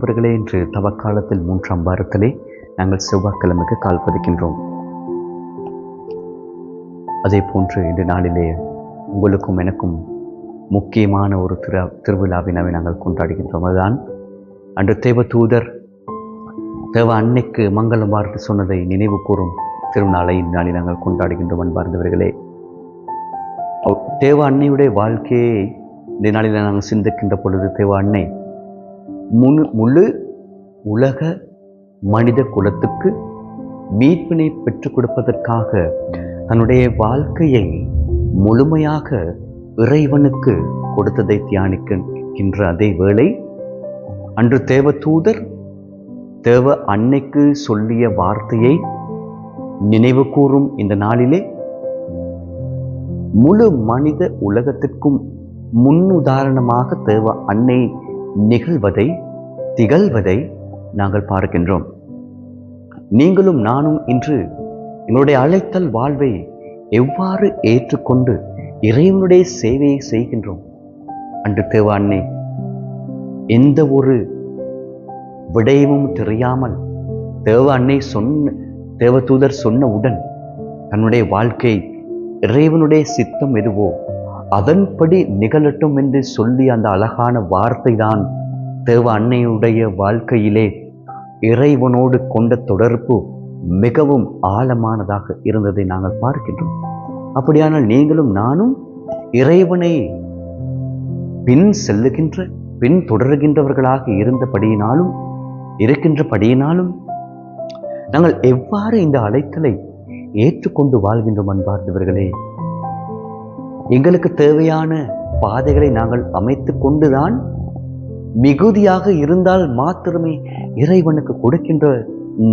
அன்பானவர்களே, இன்று தவக்காலத்தில் 3ஆம் வாரத்திலே நாங்கள் செவ்வாய்க்கிழமைக்கு கால் பதிக்கின்றோம். அதே போன்று இந்த நாளிலே உங்களுக்கும் எனக்கும் முக்கியமான ஒரு திருவிழாவினாவை நாங்கள் கொண்டாடுகின்றோம். அதுதான் அன்று தேவ தூதர் தேவ அன்னைக்கு மங்களம் வார்த்தை சொன்னதை நினைவு கூறும் திருநாளை இந்நாளில் நாங்கள் கொண்டாடுகின்றோம். அன்பார்ந்தவர்களே, தேவ அன்னையுடைய வாழ்க்கையை இந்த நாளில் நாங்கள் சிந்திக்கின்ற பொழுது, தேவ அன்னை முழு உலக மனித குலத்துக்கு மீட்பினை பெற்றுக் கொடுப்பதற்காக தன்னுடைய வாழ்க்கையை முழுமையாக இறைவனுக்கு கொடுத்ததை தியானிக்கின்ற அதே வேளை, அன்று தேவ தூதர் தேவ அன்னைக்கு சொல்லிய வார்த்தையை நினைவு கூறும் இந்த நாளிலே முழு மனித உலகத்திற்கும் முன்னுதாரணமாக தேவ அன்னை திகழ்வதை நாங்கள் பார்க்கின்றோம். நீங்களும் நானும் இன்று எங்களுடைய அழைத்தல் வாழ்வை எவ்வாறு ஏற்றுக்கொண்டு இறைவனுடைய சேவையை செய்கின்றோம்? அன்று தேவ அன்னை எந்த ஒரு விடயமும் தெரியாமல் தேவ தூதர் சொன்னவுடன் தன்னுடைய வாழ்க்கை இறைவனுடைய சித்தம் எதுவோ அதன்படி நிகழட்டும் என்று சொல்லி அந்த அழகான வார்த்தை தான் தேவ அன்னையுடைய வாழ்க்கையிலே இறைவனோடு கொண்ட தொடர்பு மிகவும் ஆழமானதாக இருந்ததை நாங்கள் பார்க்கின்றோம். அப்படியானால் நீங்களும் நானும் இறைவனை பின் தொடர்கின்றவர்களாக இருக்கின்றபடியினாலும் நாங்கள் எவ்வாறு இந்த அழைத்தலை ஏற்றுக்கொண்டு வாழ்கின்றோம்? அன்பார்ந்தவர்களே, எங்களுக்கு தேவையான பாதைகளை நாங்கள் அமைத்து கொண்டுதான் மிகுதியாக இருந்தால் மாத்திரமே இறைவனுக்கு கொடுக்கின்ற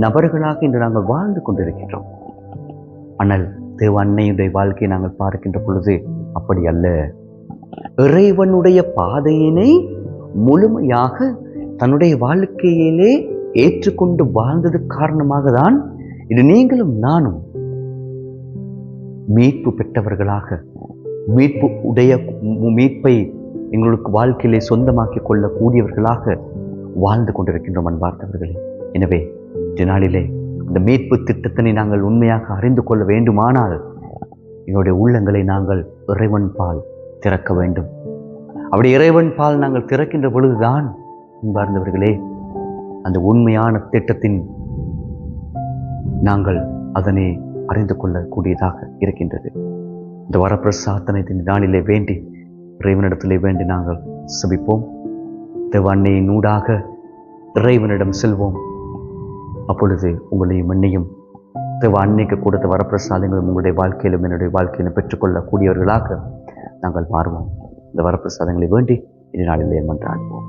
நபர்களாக இன்று நாங்கள் வாழ்ந்து கொண்டிருக்கின்றோம். ஆனால் தேவ அன்னையுடைய வாழ்க்கையை நாங்கள் பார்க்கின்ற பொழுது அப்படி அல்ல. இறைவனுடைய பாதையினை முழுமையாக தன்னுடைய வாழ்க்கையிலே ஏற்றுக்கொண்டு வாழ்ந்தது காரணமாக தான் இது நீங்களும் நானும் மீட்பு பெற்றவர்களாக, மீட்பை எங்களுக்கு வாழ்க்கையிலே சொந்தமாக்கி கொள்ளக்கூடியவர்களாக வாழ்ந்து கொண்டிருக்கின்றோம். அன்பார்ந்தவர்களே, எனவே இந்த நாளிலே இந்த மீட்பு திட்டத்தினை நாங்கள் உண்மையாக அறிந்து கொள்ள வேண்டுமானால் எங்களுடைய உள்ளங்களை நாங்கள் இறைவன் பால் திறக்க வேண்டும். அப்படி இறைவன் பால் நாங்கள் திறக்கின்ற பொழுதுதான் அன்பார்ந்தவர்களே அந்த உண்மையான திட்டத்தின் நாங்கள் அதனை அறிந்து கொள்ளக்கூடியதாக இருக்கின்றது. இந்த வரப்பிரசாதனத்தின் நாளிலே வேண்டி இறைவனிடத்திலே வேண்டி நாங்கள் செபிப்போம். தேவ அன்னையின் ஊடாக இறைவனிடம் செல்வோம். அப்பொழுது உங்களையும் என்னையும் தேவ அன்னைக்கு கொடுத்த வரப்பிரசாதங்களும் உங்களுடைய வாழ்க்கையிலும் என்னுடைய வாழ்க்கையிலும் பெற்றுக்கொள்ளக்கூடியவர்களாக நாங்கள் மாறுவோம். இந்த வரப்பிரசாதங்களை வேண்டி இந்த நாளிலே மன்றாடுவோம்.